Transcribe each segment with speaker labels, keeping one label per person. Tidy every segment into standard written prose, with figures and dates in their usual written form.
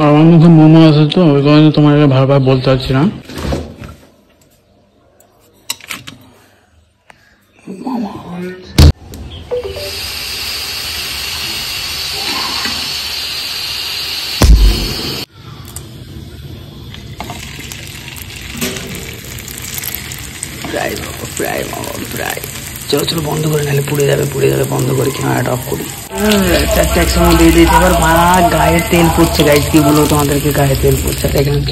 Speaker 1: আর আমার মুখে মোমো আছে তো ওই কারণে তোমাকে ভারবার বলতে পারছি না। প্রায় চলো চলো বন্ধ করে, নাহলে পুড়ে যাবে বন্ধ করে ক্যামেরাটা অফ করি। চারটে একসঙ্গে দিয়ে দিতে এবার গায়ে তেল পড়ছে গাইস, কি বলবো তোমাদেরকে, গায়ে তেল পড়ছে। এখানে তো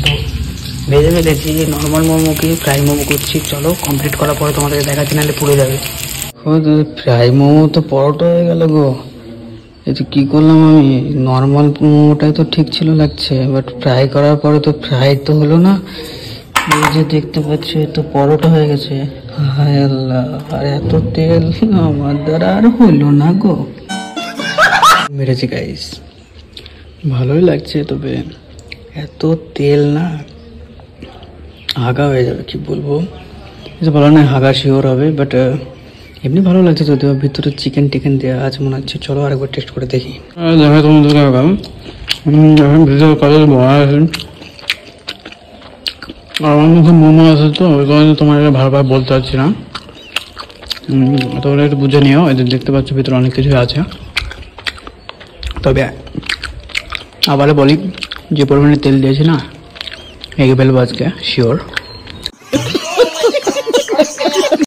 Speaker 1: ভেজে ফেলেছি, নর্মাল মোমোকে ফ্রাই মোমো করছি। চলো কমপ্লিট করার পরে তোমাদেরকে দেখাচ্ছি, নাহলে পুড়ে যাবে। ফ্রাই মোমো তো পরোটা হয়ে গেল গো। এই যে কি করলাম আমি, নর্মাল মোমোটাই তো ঠিক ছিল লাগছে, বাট ফ্রাই করার পরে তো ফ্রাই তো হলো না। এই যে দেখতে পাচ্ছ তো পরোটা হয়ে গেছে। হায় আল্লাহ, আর এত তেল আমার দ্বারা আর হলো না গো। মেরেছি গাইস, ভালোই লাগছে, তবে এত তেল না হাগা হয়ে যাবে, কি বলবো। ভালো না, হাগা শিওর হবে, বাট এমনি ভালো লাগছে। যদিও ভিতরে চিকেন টিকেন দেওয়া আছে মনে হচ্ছে। চলো আরেকবার টেস্ট করে দেখি। দেখা তোমাদেরকে ভিতরে কত বড় আছে। আমার মুখে মোমো আছে তো ওই কারণে তোমাকে ভারবার বলতে পারছি না। তোমরা একটু বুঝে নিও। এদের দেখতে পাচ্ছ ভিতরে অনেক কিছু আছে। তবে আবার বলি, যে পরিমাণে তেল দিয়েছি না, এগে ফেলবো আজকে শিওর।